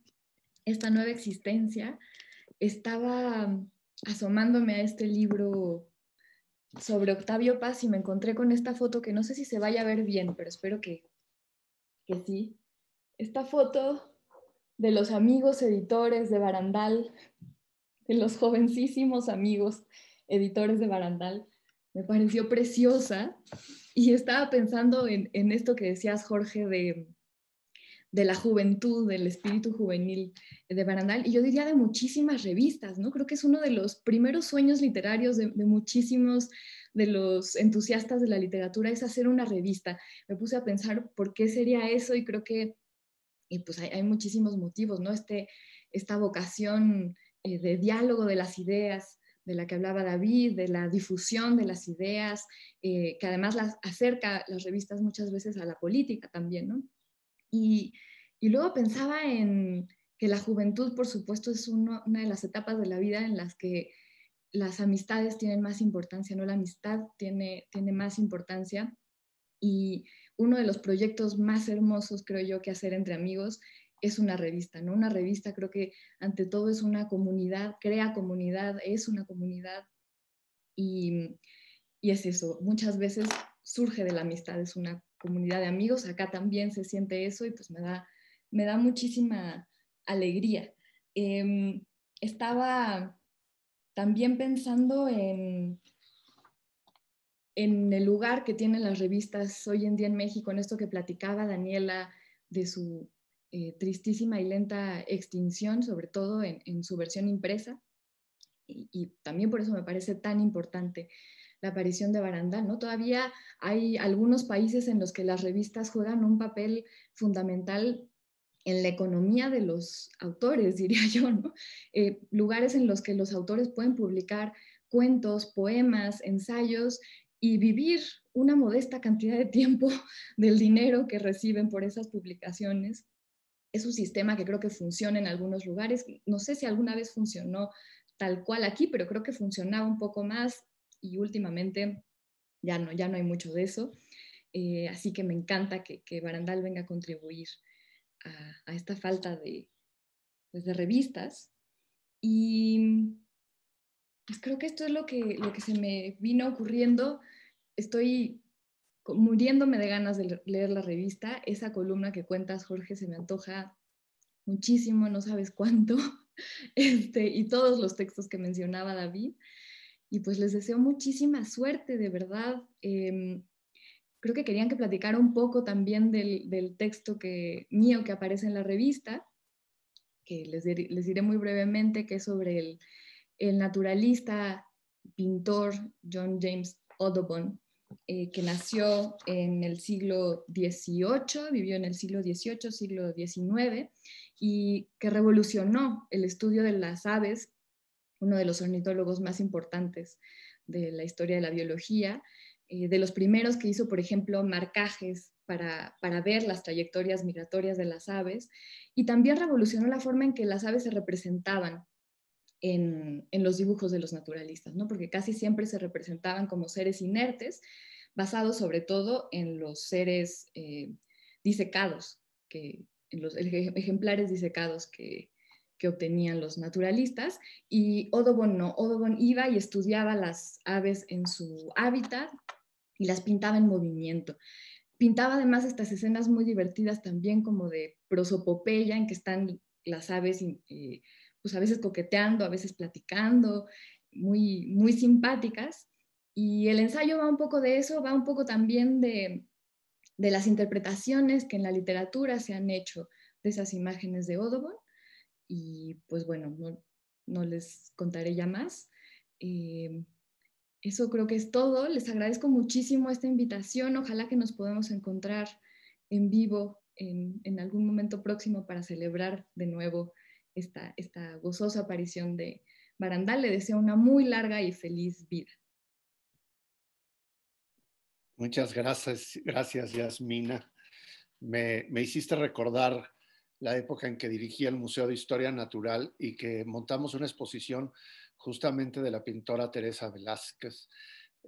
E: esta nueva existencia. Estaba asomándome a este libro sobre Octavio Paz y me encontré con esta foto que no sé si se vaya a ver bien, pero espero que sí. Esta foto de los amigos editores de Barandal, de los jovencísimos amigos editores de Barandal, me pareció preciosa y estaba pensando en esto que decías, Jorge, de la juventud, del espíritu juvenil de Barandal, y yo diría de muchísimas revistas, ¿no? Creo que es uno de los primeros sueños literarios de muchísimos de los entusiastas de la literatura, es hacer una revista. Me puse a pensar por qué sería eso y creo que pues hay muchísimos motivos, ¿no? Esta vocación de diálogo de las ideas, de la que hablaba David, de la difusión de las ideas, que además acerca las revistas muchas veces a la política también, ¿no? Y luego pensaba en que la juventud, por supuesto, es una de las etapas de la vida en las que las amistades tienen más importancia, ¿no? La amistad tiene más importancia. Y uno de los proyectos más hermosos, creo yo, que hacer entre amigos es una revista, ¿no? Una revista creo que ante todo es una comunidad, crea comunidad, es una comunidad. Y es eso, muchas veces surge de la amistad, es una comunidad de amigos, acá también se siente eso y pues me da muchísima alegría. Estaba también pensando en el lugar que tienen las revistas hoy en día en México, en esto que platicaba Daniela de su tristísima y lenta extinción, sobre todo en su versión impresa, y también por eso me parece tan importante la aparición de Barandal, ¿no? Todavía hay algunos países en los que las revistas juegan un papel fundamental en la economía de los autores, diría yo, ¿no? Lugares en los que los autores pueden publicar cuentos, poemas, ensayos y vivir una modesta cantidad de tiempo del dinero que reciben por esas publicaciones. Es un sistema que creo que funciona en algunos lugares. No sé si alguna vez funcionó tal cual aquí, pero creo que funcionaba un poco más y últimamente ya no hay mucho de eso. Así que me encanta que Barandal venga a contribuir a esta falta pues de revistas. Y pues creo que esto es lo que se me vino ocurriendo. Estoy muriéndome de ganas de leer la revista. Esa columna que cuentas, Jorge, se me antoja muchísimo, no sabes cuánto. Y todos los textos que mencionaba David. Y pues les deseo muchísima suerte, de verdad. Creo que querían que platicara un poco también del texto mío que aparece en la revista, que les diré muy brevemente, que es sobre el naturalista, pintor John James Audubon, que nació en el siglo XVIII, vivió en el siglo XVIII, siglo XIX, y que revolucionó el estudio de las aves, uno de los ornitólogos más importantes de la historia de la biología, de los primeros que hizo, por ejemplo, marcajes para ver las trayectorias migratorias de las aves, y también revolucionó la forma en que las aves se representaban en los dibujos de los naturalistas, ¿no? Porque casi siempre se representaban como seres inertes, basados sobre todo en los seres disecados, que los ejemplares disecados que obtenían los naturalistas, y Audubon no. Audubon iba y estudiaba las aves en su hábitat y las pintaba en movimiento. Pintaba además estas escenas muy divertidas también, como de prosopopeya, en que están las aves pues a veces coqueteando, a veces platicando, muy, muy simpáticas. Y el ensayo va un poco de eso, va un poco también de las interpretaciones que en la literatura se han hecho de esas imágenes de Audubon. Y pues bueno, no les contaré ya más. Eso creo que es todo. Les agradezco muchísimo esta invitación. Ojalá que nos podamos encontrar en vivo en algún momento próximo para celebrar de nuevo esta gozosa aparición de Barandal. Le deseo una muy larga y feliz vida.
A: Muchas gracias, Yasmina. Me hiciste recordar la época en que dirigía el Museo de Historia Natural y que montamos una exposición justamente de la pintora Teresa Velázquez,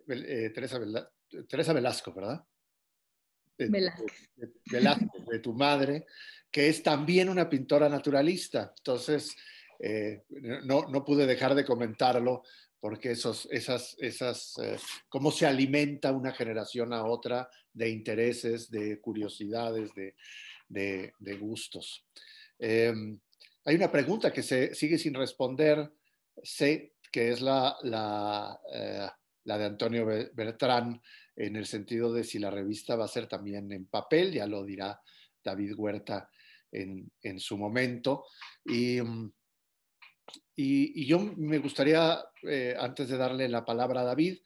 A: Teresa Velasco, ¿verdad?
E: Velázquez.
A: Velázquez, de tu madre, que es también una pintora naturalista. Entonces, no pude dejar de comentarlo porque cómo se alimenta una generación a otra de intereses, de curiosidades, de gustos. Hay una pregunta que se sigue sin responder, sé que es la de Antonio Bertrán, en el sentido de si la revista va a ser también en papel, ya lo dirá David Huerta en su momento. Y yo me gustaría, antes de darle la palabra a David,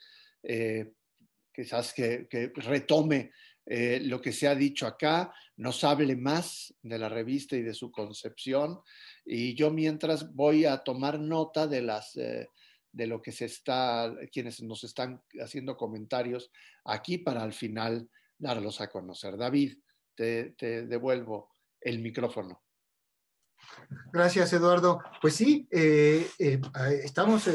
A: quizás que retome lo que se ha dicho acá, nos hable más de la revista y de su concepción, y yo mientras voy a tomar nota de lo que quienes nos están haciendo comentarios aquí para al final darlos a conocer. David, te devuelvo el micrófono.
B: Gracias, Eduardo. Pues sí, estamos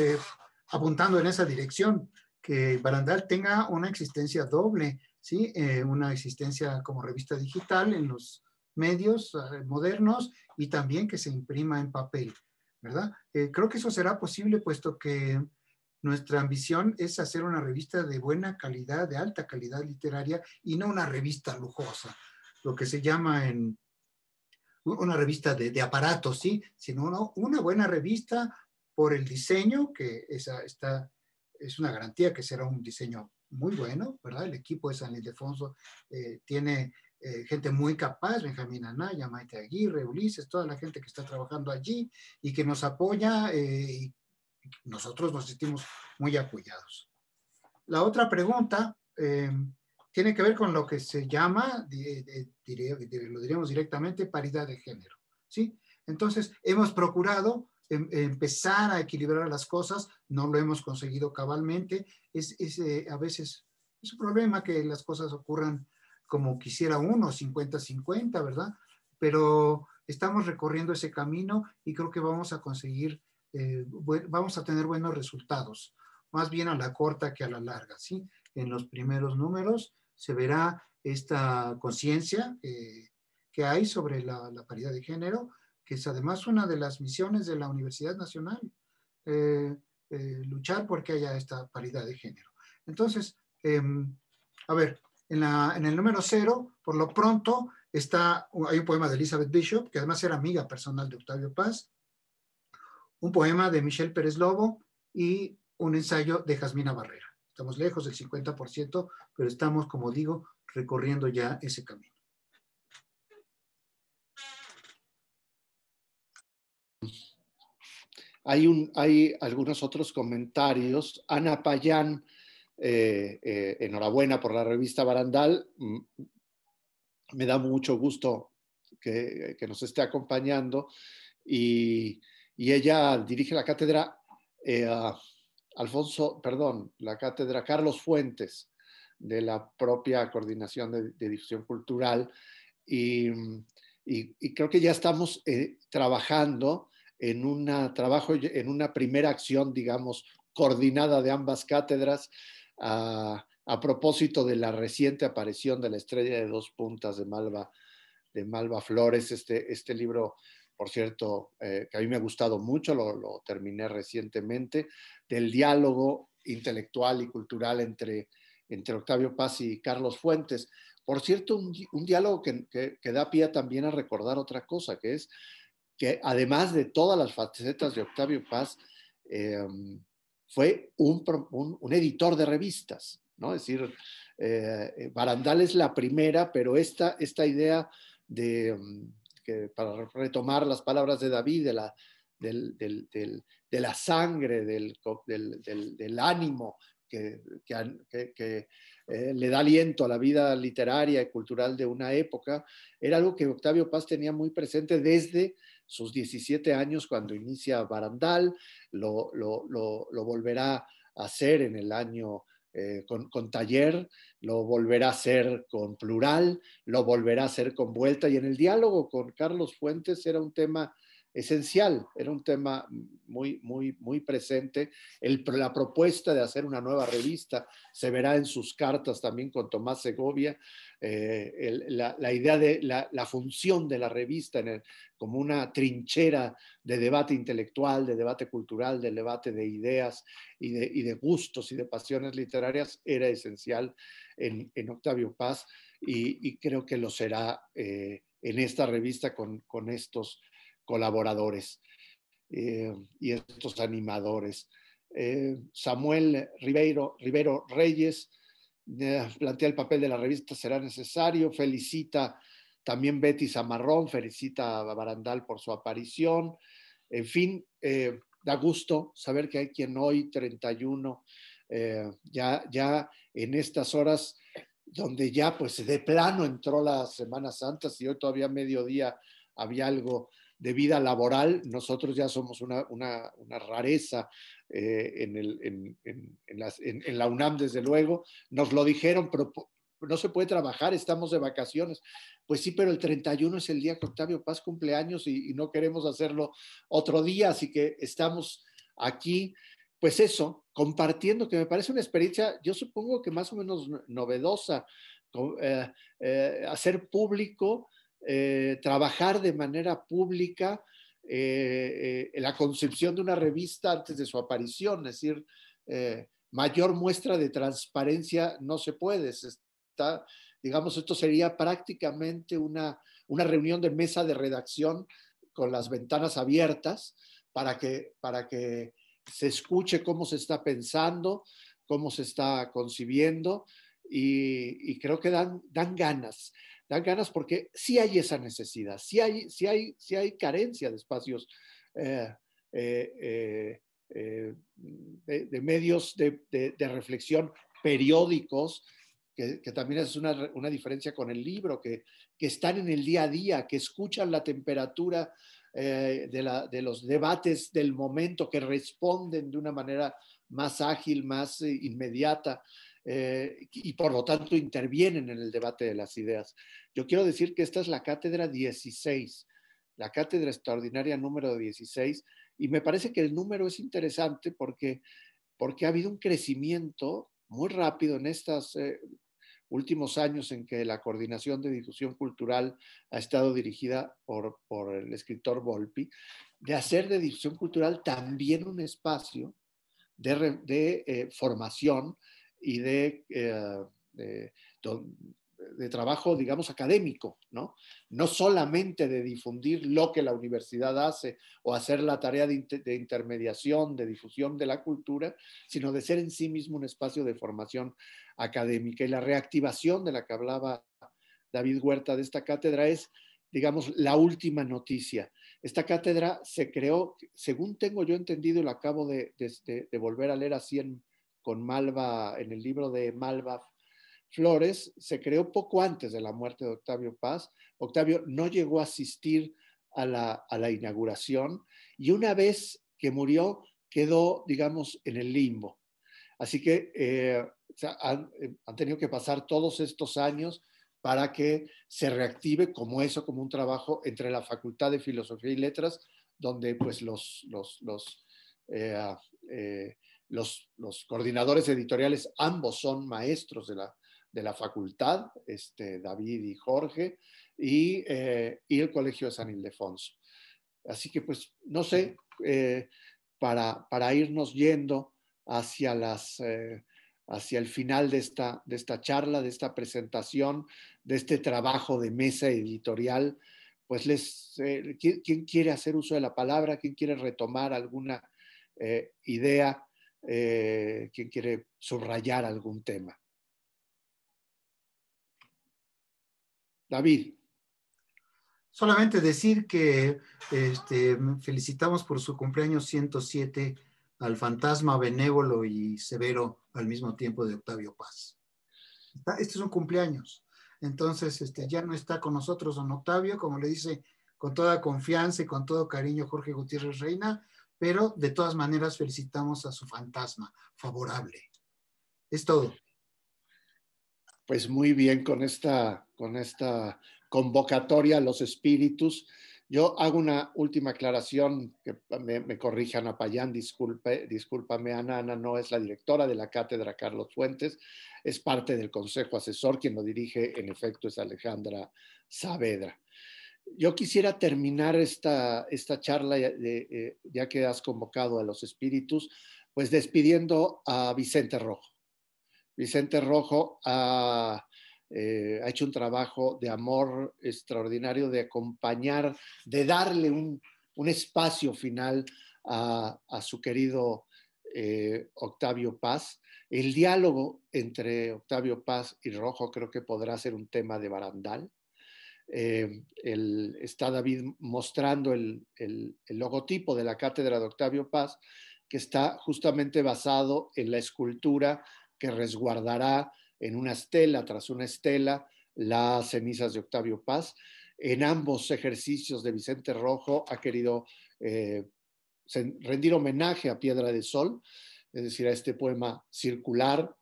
B: apuntando en esa dirección, que Barandal tenga una existencia doble, ¿sí? Una existencia como revista digital en los medios modernos y también que se imprima en papel, ¿verdad? Creo que eso será posible puesto que nuestra ambición es hacer una revista de buena calidad, de alta calidad literaria y no una revista lujosa, lo que se llama una revista de aparatos, ¿sí? Sino una buena revista por el diseño, que es una garantía que será un diseño muy bueno, ¿verdad? El equipo de San Ildefonso tiene gente muy capaz, Benjamín Anaya, Maite Aguirre, Ulises, toda la gente que está trabajando allí y que nos apoya y nosotros nos sentimos muy apoyados. La otra pregunta tiene que ver con lo que se llama, lo diríamos directamente, paridad de género, ¿sí? Entonces, hemos procurado empezar a equilibrar las cosas, no lo hemos conseguido cabalmente, a veces es un problema que las cosas ocurran como quisiera uno, 50-50, ¿verdad? Pero estamos recorriendo ese camino y creo que vamos a conseguir, vamos a tener buenos resultados, más bien a la corta que a la larga, ¿sí? En los primeros números se verá esta conciencia que hay sobre la paridad de género, que es además una de las misiones de la Universidad Nacional, luchar porque haya esta paridad de género. Entonces, a ver, en el número 0, por lo pronto, hay un poema de Elizabeth Bishop, que además era amiga personal de Octavio Paz, un poema de Michelle Pérez Lobo y un ensayo de Jasmina Barrera. Estamos lejos del 50%, pero estamos, como digo, recorriendo ya ese camino.
A: Hay algunos otros comentarios. Ana Payán, enhorabuena por la revista Barandal. Me da mucho gusto que nos esté acompañando. Y ella dirige la cátedra la cátedra Carlos Fuentes de la propia Coordinación de Difusión Cultural. Y creo que ya estamos trabajando en una primera acción, digamos, coordinada de ambas cátedras a propósito de la reciente aparición de la estrella de dos puntas de Malva de Malva Flores, este libro, por cierto, que a mí me ha gustado mucho, lo terminé recientemente, del diálogo intelectual y cultural entre Octavio Paz y Carlos Fuentes. Por cierto, un diálogo que da pie también a recordar otra cosa, que es que además de todas las facetas de Octavio Paz, fue un editor de revistas, ¿no? Es decir, Barandal es la primera, pero esta idea que, para retomar las palabras de David, de la sangre, del ánimo que le da aliento a la vida literaria y cultural de una época, era algo que Octavio Paz tenía muy presente desde sus 17 años cuando inicia Barandal, lo volverá a hacer en el año con Taller, lo volverá a hacer con Plural, lo volverá a hacer con Vuelta, y en el diálogo con Carlos Fuentes era un tema esencial, era un tema muy presente. La propuesta de hacer una nueva revista se verá en sus cartas también con Tomás Segovia, la idea de la función de la revista como una trinchera de debate intelectual, de debate cultural, de debate de ideas y de gustos y de pasiones literarias era esencial en Octavio Paz, y creo que lo será en esta revista con estos colaboradores y estos animadores. Samuel Rivero Reyes plantea el papel de la revista será necesario, felicita también Betty Zamarrón, felicita a Barandal por su aparición. En fin, da gusto saber que hay quien hoy, 31, ya en estas horas donde ya pues de plano entró la Semana Santa, si hoy todavía mediodía había algo de vida laboral, nosotros ya somos una rareza en la UNAM, desde luego. Nos lo dijeron, pero no se puede trabajar, estamos de vacaciones. Pues sí, pero el 31 es el día que Octavio Paz cumple años y no queremos hacerlo otro día, así que estamos aquí, pues eso, compartiendo, que me parece una experiencia, yo supongo que más o menos novedosa, hacer público, trabajar de manera pública la concepción de una revista antes de su aparición, es decir, mayor muestra de transparencia no se puede. Digamos, esto sería prácticamente una reunión de mesa de redacción con las ventanas abiertas para que se escuche cómo se está pensando, cómo se está concibiendo, y creo que dan ganas porque sí hay esa necesidad, sí hay carencia de espacios de medios de reflexión periódicos, que también es una diferencia con el libro, que están en el día a día, que escuchan la temperatura de los debates del momento, que responden de una manera más ágil, más inmediata, y por lo tanto intervienen en el debate de las ideas. Yo quiero decir que esta es la cátedra 16, la cátedra extraordinaria número 16, y me parece que el número es interesante porque ha habido un crecimiento muy rápido en estos últimos años en que la coordinación de difusión cultural ha estado dirigida por el escritor Volpi, de hacer de difusión cultural también un espacio de formación y de trabajo, digamos, académico, ¿no? No solamente de difundir lo que la universidad hace o hacer la tarea de intermediación, de difusión de la cultura, sino de ser en sí mismo un espacio de formación académica. Y la reactivación de la que hablaba David Huerta de esta cátedra es, digamos, la última noticia. Esta cátedra se creó, según tengo yo entendido, y lo acabo de volver a leer así con Malva, en el libro de Malva Flores, se creó poco antes de la muerte de Octavio Paz. Octavio no llegó a asistir a la inauguración, y una vez que murió quedó, digamos, en el limbo. Así que han tenido que pasar todos estos años para que se reactive como un trabajo entre la Facultad de Filosofía y Letras, donde pues los coordinadores editoriales ambos son maestros de la de la facultad, David y Jorge, y el Colegio de San Ildefonso. Así que pues, no sé, para irnos yendo hacia hacia el final de esta charla, de esta presentación, de este trabajo de mesa editorial, pues ¿quién quiere hacer uso de la palabra? ¿Quién quiere retomar alguna idea? ¿Quién quiere subrayar algún tema? David.
B: Solamente decir que felicitamos por su cumpleaños 107 al fantasma benévolo y severo al mismo tiempo de Octavio Paz. Este es un cumpleaños. Entonces, ya no está con nosotros don Octavio, como le dice con toda confianza y con todo cariño Jorge Gutiérrez Reina, pero de todas maneras felicitamos a su fantasma favorable. Es todo.
A: Pues muy bien, con esta convocatoria a los espíritus. Yo hago una última aclaración, que me corrija Ana Payán, discúlpame Ana, Ana no es la directora de la cátedra Carlos Fuentes, es parte del consejo asesor, quien lo dirige en efecto es Alejandra Saavedra. Yo quisiera terminar esta charla, ya que has convocado a los espíritus, pues despidiendo a Vicente Rojo. Vicente Rojo ha hecho un trabajo de amor extraordinario, de acompañar, de darle un espacio final a su querido Octavio Paz. El diálogo entre Octavio Paz y Rojo creo que podrá ser un tema de barandal. Está David mostrando el logotipo de la cátedra de Octavio Paz, que está justamente basado en la escultura que resguardará en una estela tras una estela las cenizas de Octavio Paz. En ambos ejercicios de Vicente Rojo ha querido rendir homenaje a Piedra de Sol, es decir, a este poema circular,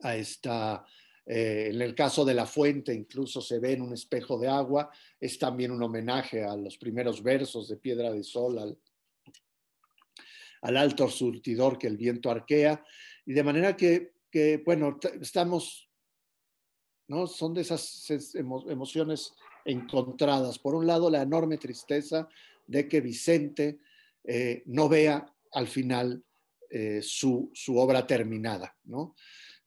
A: a en el caso de La Fuente incluso se ve en un espejo de agua, es también un homenaje a los primeros versos de Piedra de Sol, al alto surtidor que el viento arquea, y de manera que bueno, estamos, ¿no? Son de esas emociones encontradas. Por un lado, la enorme tristeza de que Vicente no vea al final su obra terminada, ¿no?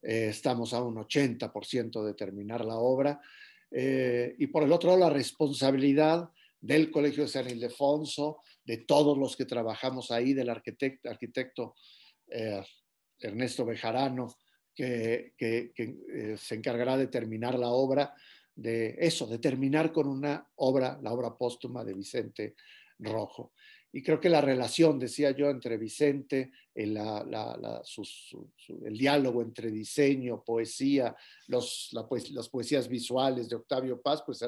A: Estamos a un 80% de terminar la obra, y por el otro lado, la responsabilidad del Colegio de San Ildefonso, de todos los que trabajamos ahí, del arquitecto Ernesto Bejarano, que se encargará de terminar la obra, de terminar con la obra póstuma de Vicente Rojo. Y creo que la relación, decía yo, entre Vicente, el diálogo entre diseño, poesía, las poesías visuales de Octavio Paz, pues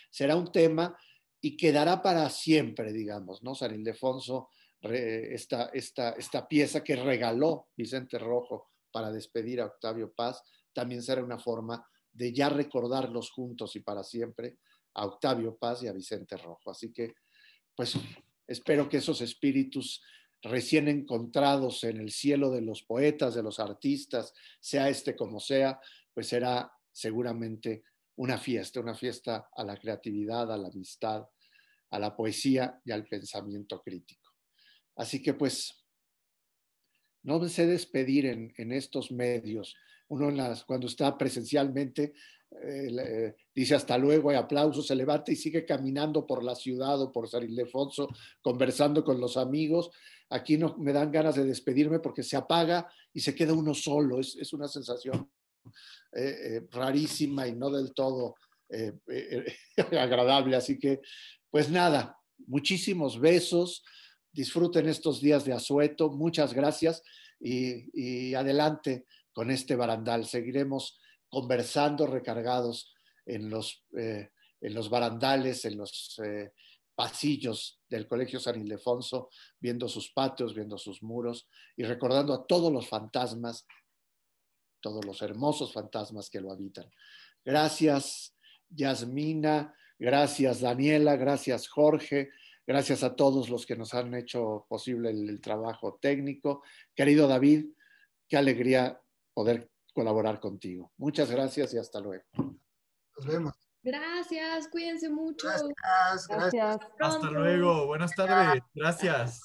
A: será un tema y quedará para siempre, digamos, ¿no? San Ildefonso, esta pieza que regaló Vicente Rojo para despedir a Octavio Paz, también será una forma de ya recordarlos juntos y para siempre a Octavio Paz y a Vicente Rojo. Así que, pues, espero que esos espíritus recién encontrados en el cielo de los poetas, de los artistas, sea como sea, pues será seguramente una fiesta a la creatividad, a la amistad, a la poesía y al pensamiento crítico. Así que pues no sé despedir en estos medios. Uno cuando está presencialmente dice hasta luego, hay aplausos, se levanta y sigue caminando por la ciudad o por San Ildefonso, conversando con los amigos. Aquí no me dan ganas de despedirme porque se apaga y se queda uno solo. Es una sensación rarísima y no del todo agradable. Así que, pues nada, muchísimos besos. Disfruten estos días de asueto. Muchas gracias y adelante con este barandal. Seguiremos conversando recargados en los barandales, en los pasillos del Colegio San Ildefonso, viendo sus patios, viendo sus muros y recordando a todos los fantasmas, todos los hermosos fantasmas que lo habitan. Gracias, Yasmina, gracias, Daniela, gracias, Jorge, gracias a todos los que nos han hecho posible el trabajo técnico. Querido David, qué alegría poder colaborar contigo. Muchas gracias y hasta luego.
B: Nos vemos.
E: Gracias, cuídense mucho.
B: Gracias.
C: Gracias.
D: Hasta luego. Buenas tardes. Gracias.